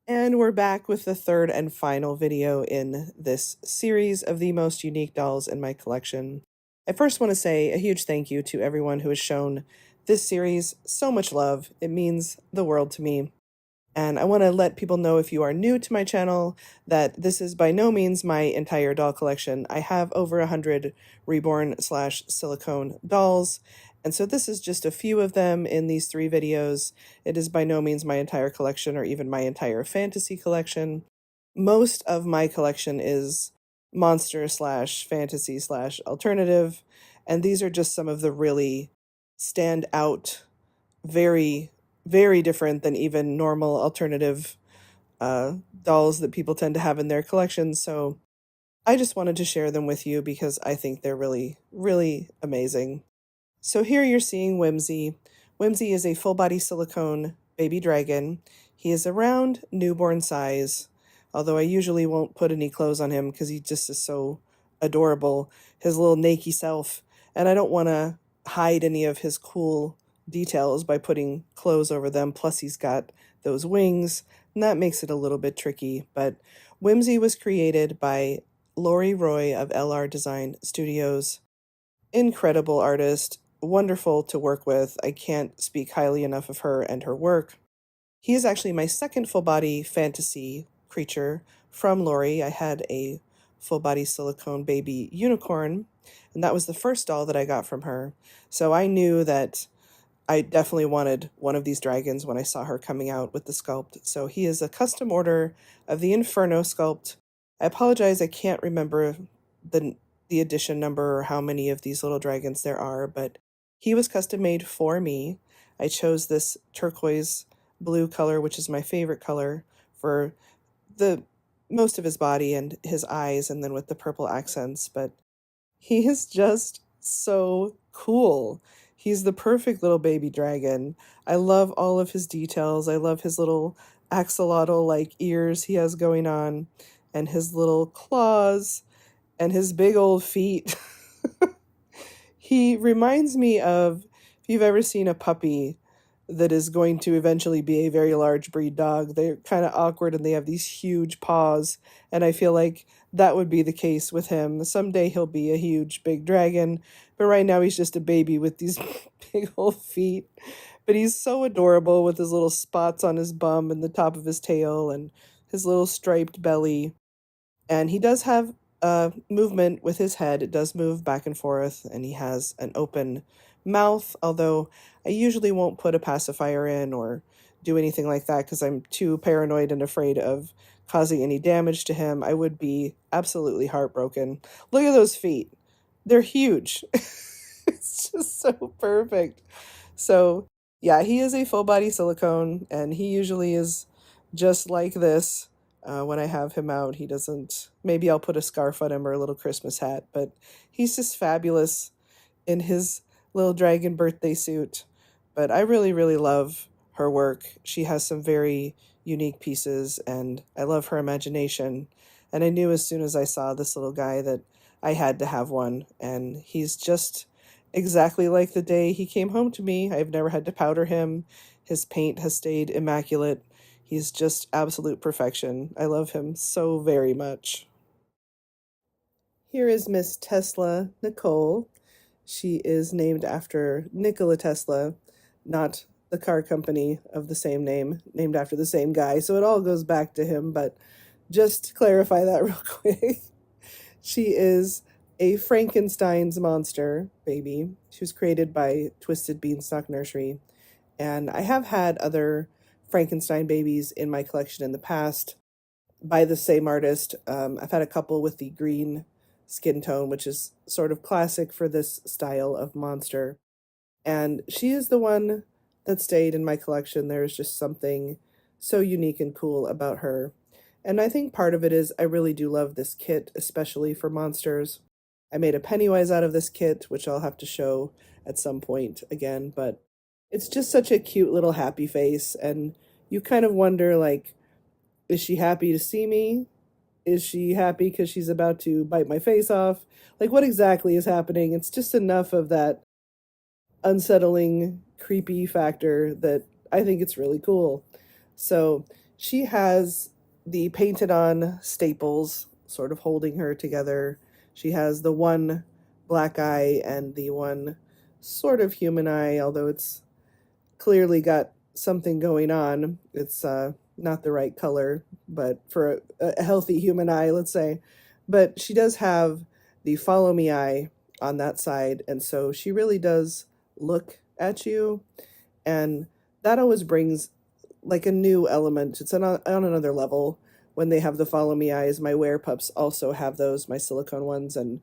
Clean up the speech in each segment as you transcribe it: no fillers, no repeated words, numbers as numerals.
And we're back with the third and final video in this series of the most unique dolls in my collection. I first want to say a huge thank you to everyone who has shown this series so much love. It means the world to me. And I want to let people know, if you are new to my channel, that this is by no means my entire doll collection. I have over 100 Reborn/silicone dolls, and so this is just a few of them in these 3 videos. It is by no means my entire collection or even my entire fantasy collection. Most of my collection is monster/fantasy/alternative, and these are just some of the really stand out, very very different than even normal alternative dolls that people tend to have in their collections. So I just wanted to share them with you because I think they're really, really amazing. So here you're seeing Whimsy. Whimsy is a full body silicone baby dragon. He is around newborn size, although I usually won't put any clothes on him because he just is so adorable, his little naked self. And I don't want to hide any of his cool details by putting clothes over them. Plus he's got those wings, and that makes it a little bit tricky. But Whimsy was created by Lori Roy of LR Design Studios. Incredible artist, wonderful to work with. I can't speak highly enough of her and her work. He is actually my second full body fantasy creature from Lori. I had a full body silicone baby unicorn, and that was the first doll that I got from her. So I knew that I definitely wanted one of these dragons when I saw her coming out with the sculpt. So he is a custom order of the Inferno sculpt. I apologize, I can't remember the edition number or how many of these little dragons there are, but he was custom made for me. I chose this turquoise blue color, which is my favorite color, for the most of his body and his eyes, and then with the purple accents. But he is just so cool. He's the perfect little baby dragon. I love all of his details. I love his little axolotl like ears he has going on, and his little claws, and his big old feet. He reminds me of, if you've ever seen a puppy that is going to eventually be a very large breed dog, they're kind of awkward and they have these huge paws. And I feel like that would be the case with him. Someday he'll be a huge big dragon, but right now he's just a baby with these big old feet. But he's so adorable with his little spots on his bum and the top of his tail and his little striped belly. And he does have movement with his head. It does move back and forth, and he has an open mouth, although I usually won't put a pacifier in or do anything like that because I'm too paranoid and afraid of causing any damage to him. I would be absolutely heartbroken. Look at those feet. They're huge. It's just so perfect. So yeah, he is a full body silicone, and he usually is just like this. When I have him out, he doesn't, maybe I'll put a scarf on him or a little Christmas hat, but he's just fabulous in his little dragon birthday suit. But I really, really love her work. She has some very unique pieces, and I love her imagination. And I knew as soon as I saw this little guy that I had to have one, and he's just exactly like the day he came home to me. I've never had to powder him. His paint has stayed immaculate. He's just absolute perfection. I love him so very much. Here is Miss Tesla Nicole. She is named after Nikola Tesla, not the car company of the same name, named after the same guy. So it all goes back to him, but just to clarify that real quick. She is a Frankenstein's monster baby. She was created by Twisted Beanstalk Nursery. And I have had other Frankenstein babies in my collection in the past by the same artist. I've had a couple with the green skin tone, which is sort of classic for this style of monster. And she is the one that stayed in my collection. There's just something so unique and cool about her. And I think part of it is I really do love this kit, especially for monsters. I made a Pennywise out of this kit, which I'll have to show at some point again, but it's just such a cute little happy face, and you kind of wonder, like, is she happy to see me? Is she happy because she's about to bite my face off? Like, what exactly is happening? It's just enough of that unsettling, creepy factor that I think it's really cool. So She has the painted on staples sort of holding her together. She has the one black eye and the one sort of human eye, although it's clearly got something going on. It's not the right color, but for a healthy human eye, let's say. But she does have the follow me eye on that side, and so she really does look at you, and that always brings like a new element. It's on another level when they have the follow me eyes. My wear pups also have those, my silicone ones, and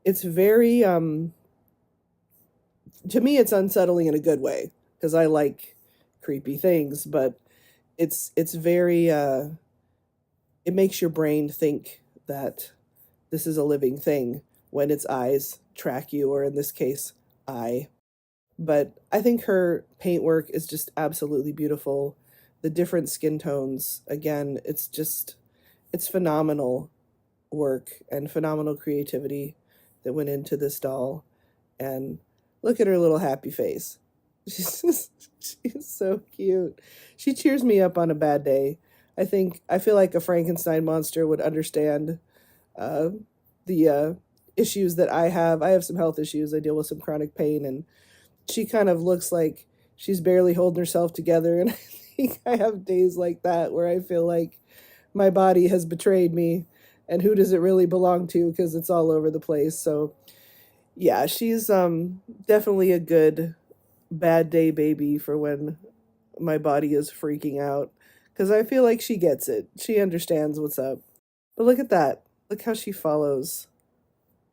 it's very to me it's unsettling in a good way because I like creepy things, but it's very it makes your brain think that this is a living thing when its eyes track you, or in this case, I. But I think her paintwork is just absolutely beautiful. The different skin tones, again, it's phenomenal work and phenomenal creativity that went into this doll. And look at her little happy face. She's so cute. She cheers me up on a bad day. I feel like a Frankenstein monster would understand uh, the issues that I have. I have some health issues. I deal with some chronic pain, and she kind of looks like she's barely holding herself together. And I think I have days like that where I feel like my body has betrayed me, and who does it really belong to? Because it's all over the place. So yeah, she's definitely a good bad day baby for when my body is freaking out. Because I feel like she gets it. She understands what's up. But look at that. Look how she follows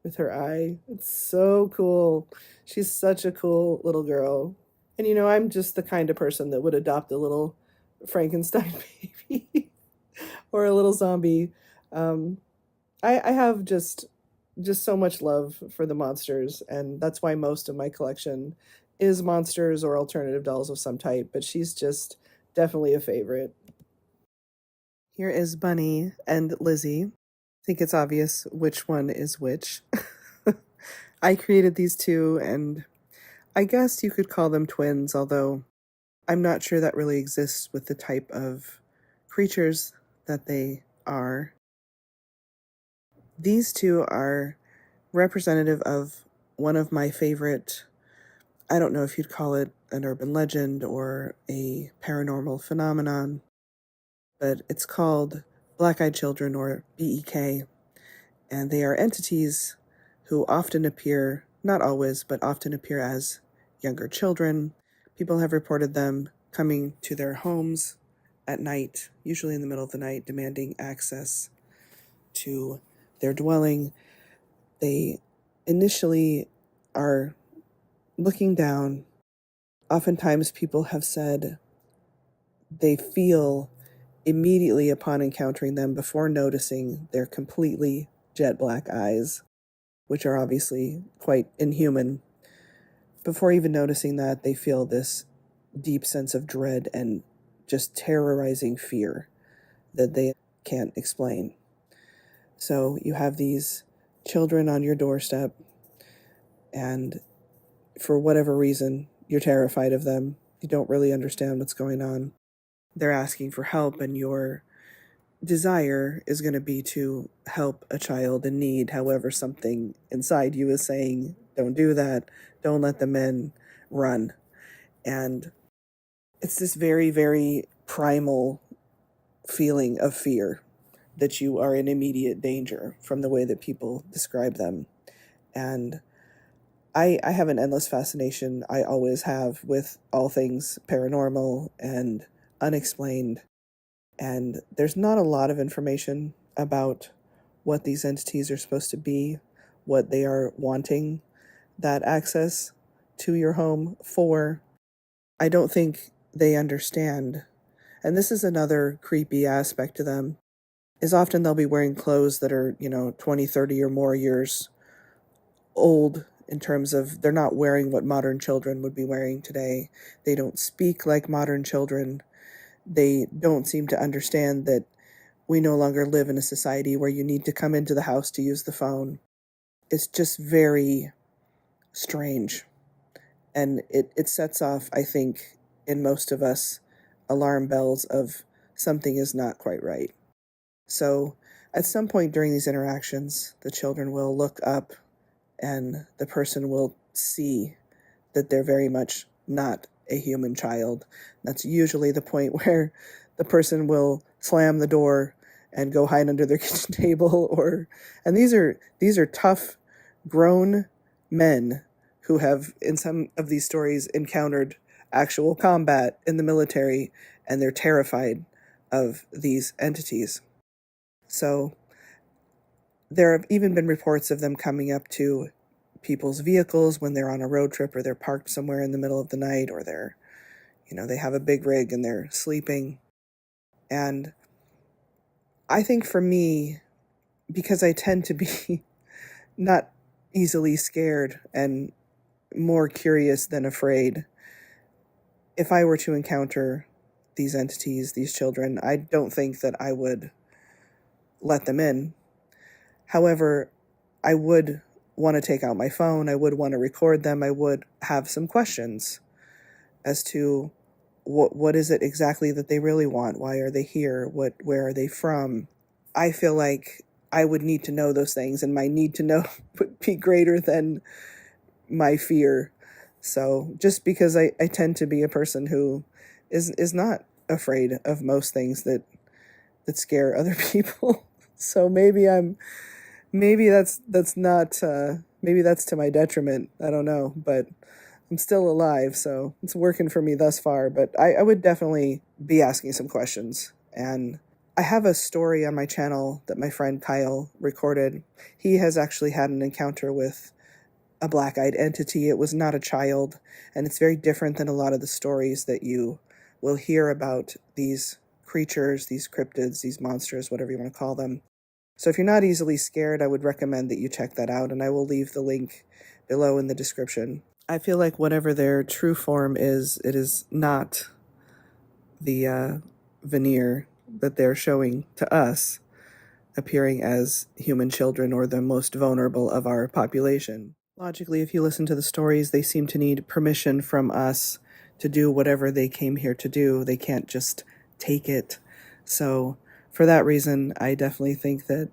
with her eye. It's so cool. She's such a cool little girl. And I'm just the kind of person that would adopt a little Frankenstein baby or a little zombie. Um, I have just so much love for the monsters, and that's why most of my collection is monsters or alternative dolls of some type. But she's just definitely a favorite. Here is Bunny and Lizzie. I think it's obvious which one is which. I created these two, and I guess you could call them twins, although I'm not sure that really exists with the type of creatures that they are. These two are representative of one of my favorite, I don't know if you'd call it an urban legend or a paranormal phenomenon, but it's called Black-Eyed Children, or BEK, and they are entities who often appear, not always, but often appear as younger children. People have reported them coming to their homes at night, usually in the middle of the night, demanding access to their dwelling. They initially are looking down. Oftentimes, people have said they feel immediately upon encountering them, before noticing their completely jet black eyes, which are obviously quite inhuman. Before even noticing that, they feel this deep sense of dread and just terrorizing fear that they can't explain. So you have these children on your doorstep, and for whatever reason, you're terrified of them. You don't really understand what's going on. They're asking for help, and your desire is going to be to help a child in need. However, something inside you is saying, don't do that. Don't let them in. Run. And it's this very, very primal feeling of fear that you are in immediate danger from the way that people describe them. And I have an endless fascination, I always have, with all things paranormal and unexplained. And there's not a lot of information about what these entities are supposed to be, what they are wanting that access to your home for. I don't think they understand. And this is another creepy aspect to them, is often they'll be wearing clothes that are, 20, 30 or more years old, in terms of they're not wearing what modern children would be wearing today. They don't speak like modern children. They don't seem to understand that we no longer live in a society where you need to come into the house to use the phone. It's just very strange. And it sets off, I think, in most of us, alarm bells of something is not quite right. So at some point during these interactions, the children will look up and the person will see that they're very much not a human child. That's usually the point where the person will slam the door and go hide under their kitchen table, and these are tough grown men who have in some of these stories encountered actual combat in the military, and they're terrified of these entities. So there have even been reports of them coming up to people's vehicles when they're on a road trip or they're parked somewhere in the middle of the night, or they have a big rig and they're sleeping. And I think for me, because I tend to be not easily scared and more curious than afraid, if I were to encounter these entities, these children, I don't think that I would let them in. However, I would want to take out my phone. I would want to record them. I would have some questions as to what is it exactly that they really want? Why are they here? Where are they from? I feel like I would need to know those things, and my need to know would be greater than my fear. So just because I tend to be a person who is not afraid of most things that scare other people. So maybe that's not maybe that's to my detriment. I don't know, but I'm still alive, so it's working for me thus far. But I would definitely be asking some questions. And I have a story on my channel that my friend Kyle recorded. He has actually had an encounter with a black-eyed entity. It was not a child, and it's very different than a lot of the stories that you will hear about these creatures, these cryptids, these monsters, whatever you want to call them. So if you're not easily scared, I would recommend that you check that out, and I will leave the link below in the description. I feel like whatever their true form is, it is not the veneer that they're showing to us, appearing as human children or the most vulnerable of our population. Logically, if you listen to the stories, they seem to need permission from us to do whatever they came here to do. They can't just take it. So for that reason, I definitely think that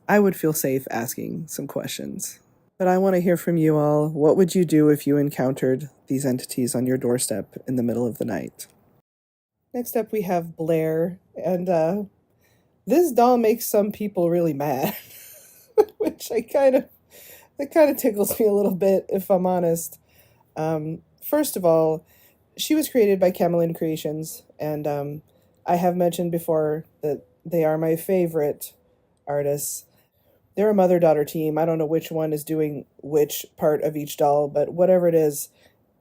I would feel safe asking some questions. But I want to hear from you all. What would you do if you encountered these entities on your doorstep in the middle of the night? Next up, we have Blair, and this doll makes some people really mad, which it kind of tickles me a little bit, if I'm honest. First of all, she was created by Camelin Creations, and I have mentioned before that they are my favorite artists. They're a mother-daughter team. I don't know which one is doing which part of each doll, but whatever it is,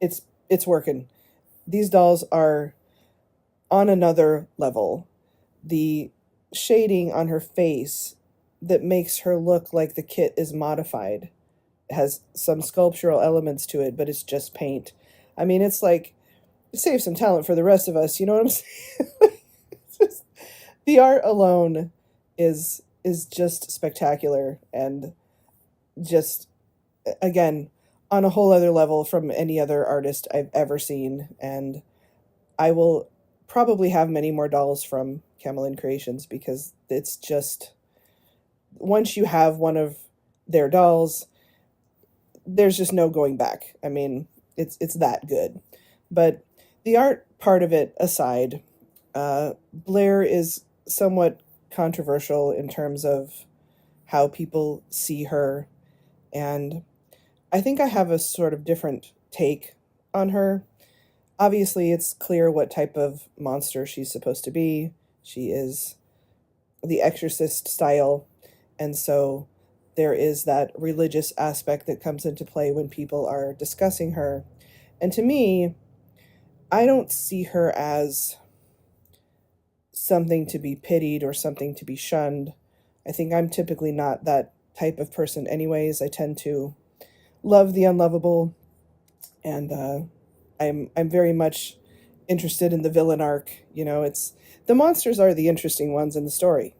it's working. These dolls are on another level. The shading on her face that makes her look like the kit is modified has some sculptural elements to it, but it's just paint. I mean, it's like, save some talent for the rest of us, you know what I'm saying? Just, the art alone is just spectacular, and just, again, on a whole other level from any other artist I've ever seen. And I will probably have many more dolls from Camelin Creations, because it's just, once you have one of their dolls, there's just no going back. I mean, it's that good. But the art part of it aside, Blair is somewhat controversial in terms of how people see her, and I think I have a sort of different take on her. Obviously, it's clear what type of monster she's supposed to be. She is the Exorcist style, and so there is that religious aspect that comes into play when people are discussing her. And to me, I don't see her as something to be pitied or something to be shunned. I think I'm typically not that type of person anyways. I tend to love the unlovable, and I'm very much interested in the villain arc. It's the monsters are the interesting ones in the story.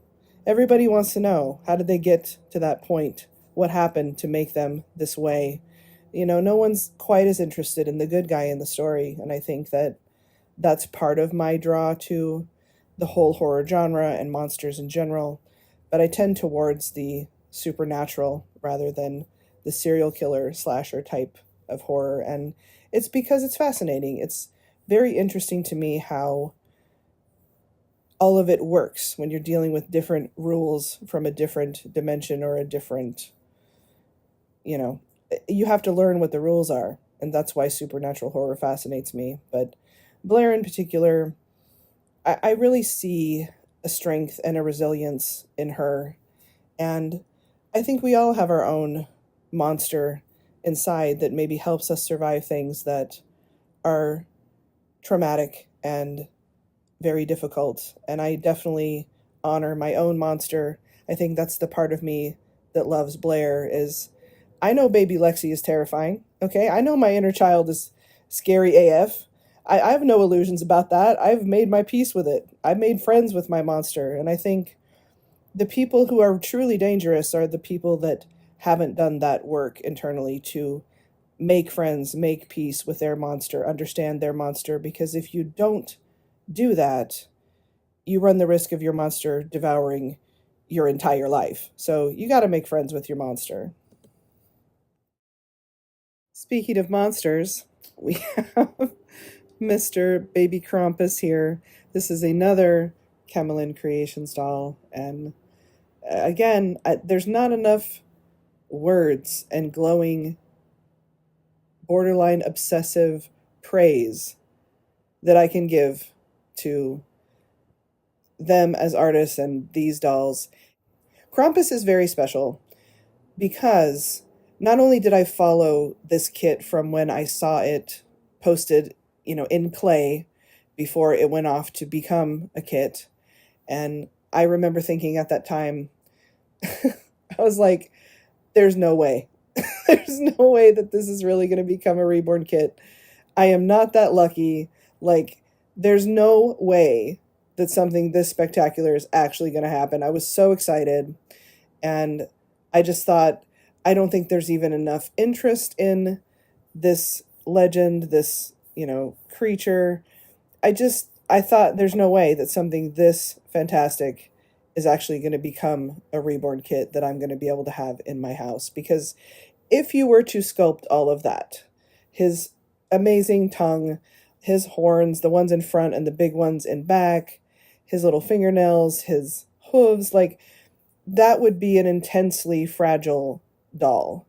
Everybody wants to know, how did they get to that point? What happened to make them this way? No one's quite as interested in the good guy in the story, and I think that that's part of my draw to the whole horror genre and monsters in general, but I tend towards the supernatural rather than the serial killer slasher type of horror. And it's because it's fascinating. It's very interesting to me how all of it works when you're dealing with different rules from a different dimension or a different, you know, you have to learn what the rules are. And that's why supernatural horror fascinates me. But Blair in particular, I really see a strength and a resilience in her. And I think we all have our own monster inside that maybe helps us survive things that are traumatic and very difficult. And I definitely honor my own monster. I think that's the part of me that loves Blair is I know baby Lexi is terrifying. Okay. I know my inner child is scary AF. I have no illusions about that. I've made my peace with it. I've made friends with my monster. And I think the people who are truly dangerous are the people that haven't done that work internally to make friends, make peace with their monster, understand their monster. Because if you don't do that, you run the risk of your monster devouring your entire life. So you got to make friends with your monster. Speaking of monsters, we have Mr. Baby Krampus here. This is another Kemelin Creations doll. And again, there's not enough words and glowing, borderline obsessive praise that I can give to them as artists and these dolls. Krampus is very special because not only did I follow this kit from when I saw it posted, in clay before it went off to become a kit, and I remember thinking at that time, I was like, there's no way. There's no way that this is really going to become a Reborn kit. I am not that lucky. Like, there's no way that something this spectacular is actually going to happen. I was so excited. And I just thought, I don't think there's even enough interest in this legend, this, creature. I thought there's no way that something this fantastic is actually going to become a Reborn kit that I'm going to be able to have in my house. Because if you were to sculpt all of that, his amazing tongue, his horns, the ones in front and the big ones in back, his little fingernails, his hooves, like that would be an intensely fragile doll.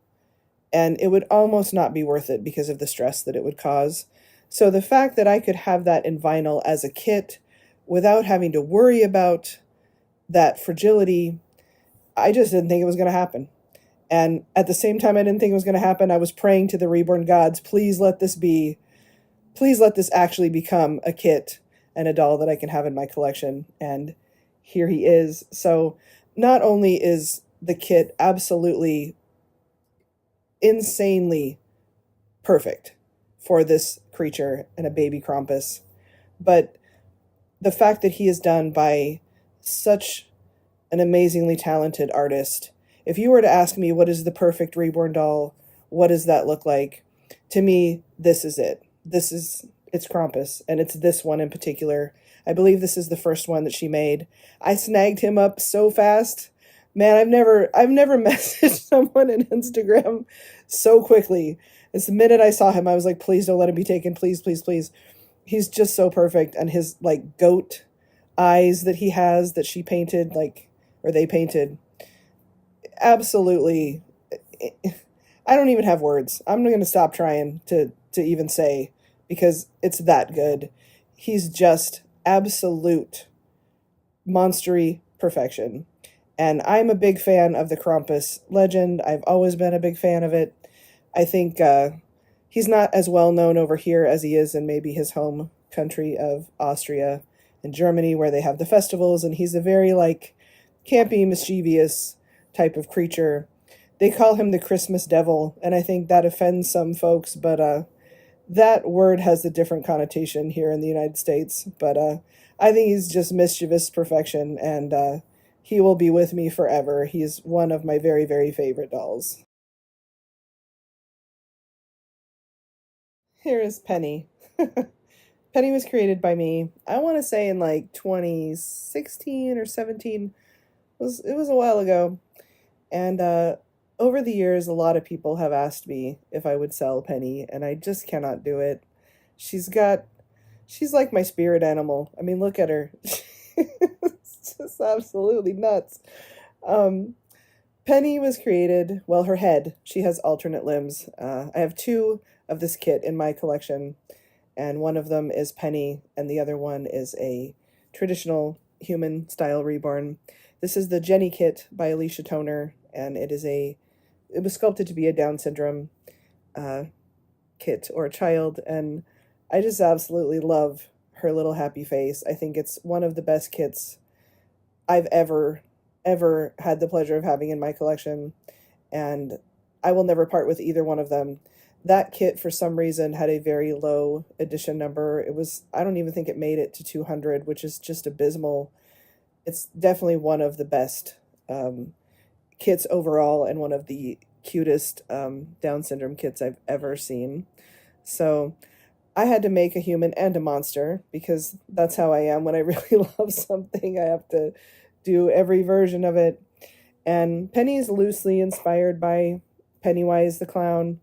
And it would almost not be worth it because of the stress that it would cause. So the fact that I could have that in vinyl as a kit without having to worry about that fragility, I just didn't think it was going to happen. And at the same time, I didn't think it was going to happen. I was praying to the Reborn gods, please let this actually become a kit and a doll that I can have in my collection. And here he is. So not only is the kit absolutely insanely perfect for this creature and a baby Krampus, but the fact that he is done by such an amazingly talented artist. If you were to ask me what is the perfect Reborn doll, what does that look like? To me, this is it. It's Krampus, and it's this one in particular. I believe this is the first one that she made. I snagged him up so fast. Man, I've never messaged someone in Instagram so quickly. This minute I saw him, I was like, please don't let him be taken. Please, please, please. He's just so perfect. And his like goat eyes that he has that she painted, or they painted. Absolutely. I don't even have words. I'm going to stop trying to even say because it's that good. He's just absolute monstery perfection. And I'm a big fan of the Krampus legend. I've always been a big fan of it. I think he's not as well known over here as he is in maybe his home country of Austria and Germany, where they have the festivals, and he's a very campy, mischievous type of creature. They call him the Christmas devil, and I think that offends some folks, but that word has a different connotation here in the United States. But I think he's just mischievous perfection, and he will be with me forever. He's one of my very, very favorite dolls. Here is Penny. Penny was created by me. I want to say in like 2016 or 17. It was a while ago. And over the years, a lot of people have asked me if I would sell Penny, and I just cannot do it. She's got, she's like my spirit animal. I mean, look at her. It's just absolutely nuts. Um, Penny was created, well, her head, she has alternate limbs. I have two of this kit in my collection, and one of them is Penny, and the other one is a traditional human style reborn. This is the Jenny kit by Alicia Toner, and it was sculpted to be a Down syndrome uh, kit or a child, and I just absolutely love her little happy face. I think it's one of the best kits I've ever had the pleasure of having in my collection, and I will never part with either one of them. That kit, for some reason, had a very low edition number. I don't even think it made it to 200, which is just abysmal. It's definitely one of the best kits overall and one of the cutest Down syndrome kits I've ever seen. So I had to make a human and a monster because that's how I am. When I really love something, I have to do every version of it. And Penny is loosely inspired by Pennywise the Clown,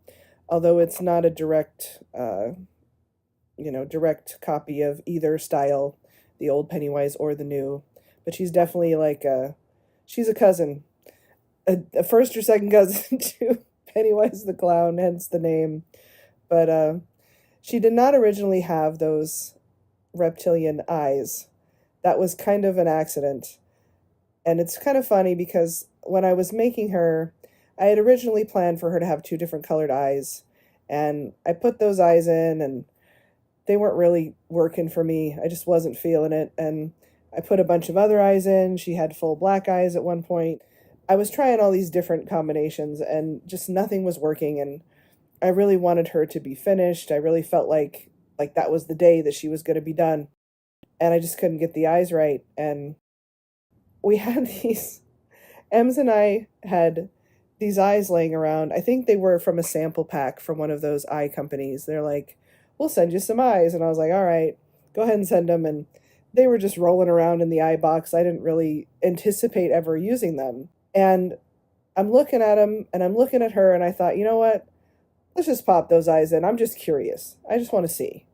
although it's not a direct copy of either style, the old Pennywise or the new. But she's definitely she's a cousin, a first or second cousin to Pennywise the Clown, hence the name. But she did not originally have those reptilian eyes. That was kind of an accident. And it's kind of funny because when I was making her, I had originally planned for her to have two different colored eyes. And I put those eyes in, and they weren't really working for me. I just wasn't feeling it. And I put a bunch of other eyes in. She had full black eyes at one point. I was trying all these different combinations, and just nothing was working. And I really wanted her to be finished. I really felt like that was the day that she was going to be done. And I just couldn't get the eyes right. And we had these, Ems and I had these eyes laying around. I think they were from a sample pack from one of those eye companies. They're like, we'll send you some eyes. And I was like, all right, go ahead and send them. And they were just rolling around in the eye box. I didn't really anticipate ever using them. And I'm looking at them and I'm looking at her, and I thought, you know what? Let's just pop those eyes in. I'm just curious. I just want to see.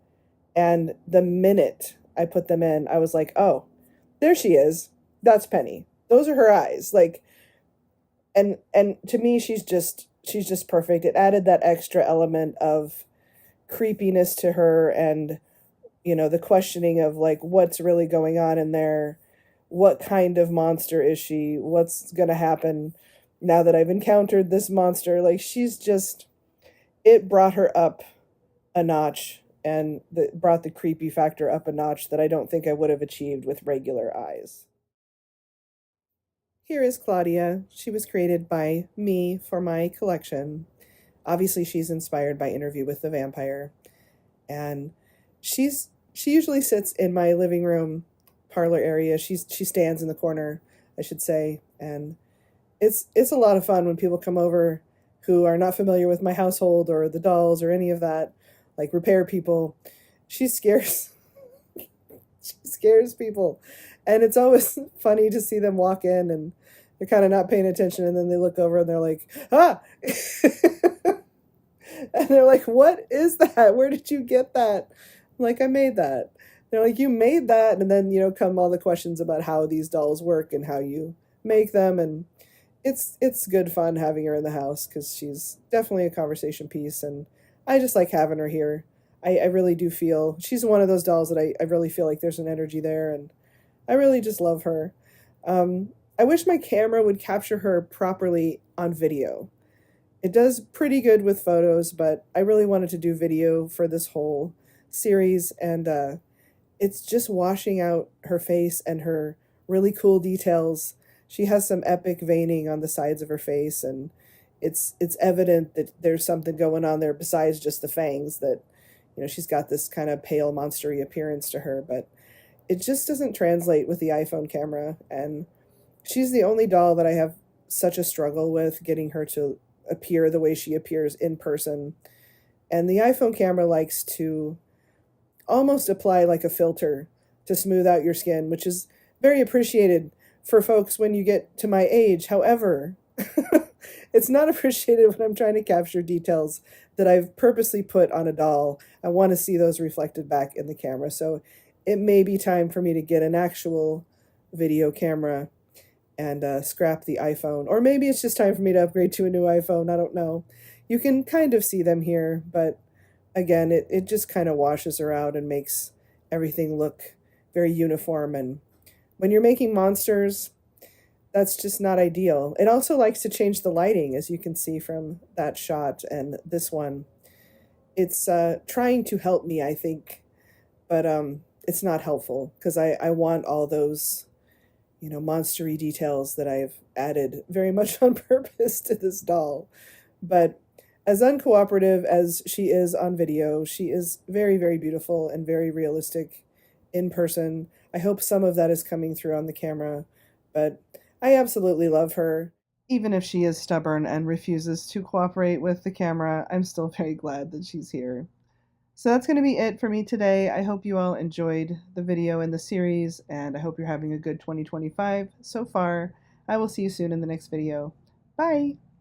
And the minute I put them in, I was like, oh, there she is. That's Penny. Those are her eyes. Like, and to me, she's just perfect. It added that extra element of creepiness to her, and the questioning of like what's really going on in there. What kind of monster is she? What's going to happen now that I've encountered this monster? Like, it brought her up a notch, and brought the creepy factor up a notch that I don't think I would have achieved with regular eyes. Here is Claudia. She was created by me for my collection. Obviously, she's inspired by Interview with the Vampire, and she usually sits in my living room parlor area. She stands in the corner, I should say, and it's a lot of fun when people come over who are not familiar with my household or the dolls or any of that, like repair people. She scares she scares people. And it's always funny to see them walk in and they're kind of not paying attention, and then they look over and they're like, ah. And they're like, what is that? Where did you get that? I'm like, I made that. They're like, you made that? And then, come all the questions about how these dolls work and how you make them. And it's good fun having her in the house because she's definitely a conversation piece. And I just like having her here. I really do feel she's one of those dolls that I really feel like there's an energy there. And I really just love her. I wish my camera would capture her properly on video. It does pretty good with photos, but I really wanted to do video for this whole series, and it's just washing out her face and her really cool details. She has some epic veining on the sides of her face, and it's evident that there's something going on there besides just the fangs, that she's got this kind of pale monstery appearance to her, but it just doesn't translate with the iPhone camera. And she's the only doll that I have such a struggle with getting her to appear the way she appears in person. And the iPhone camera likes to almost apply like a filter to smooth out your skin, which is very appreciated for folks when you get to my age. However, it's not appreciated when I'm trying to capture details that I've purposely put on a doll. I want to see those reflected back in the camera. So it may be time for me to get an actual video camera and scrap the iPhone. Or maybe it's just time for me to upgrade to a new iPhone. I don't know. You can kind of see them here, but again, it just kind of washes her out and makes everything look very uniform. And when you're making monsters, that's just not ideal. It also likes to change the lighting, as you can see from that shot and this one. It's trying to help me, I think, but it's not helpful because I want all those, monstery details that I've added very much on purpose to this doll. But as uncooperative as she is on video, she is very, very beautiful and very realistic in person. I hope some of that is coming through on the camera, but I absolutely love her. Even if she is stubborn and refuses to cooperate with the camera, I'm still very glad that she's here. So that's going to be it for me today. I hope you all enjoyed the video and the series, and I hope you're having a good 2025 so far. I will see you soon in the next video. Bye!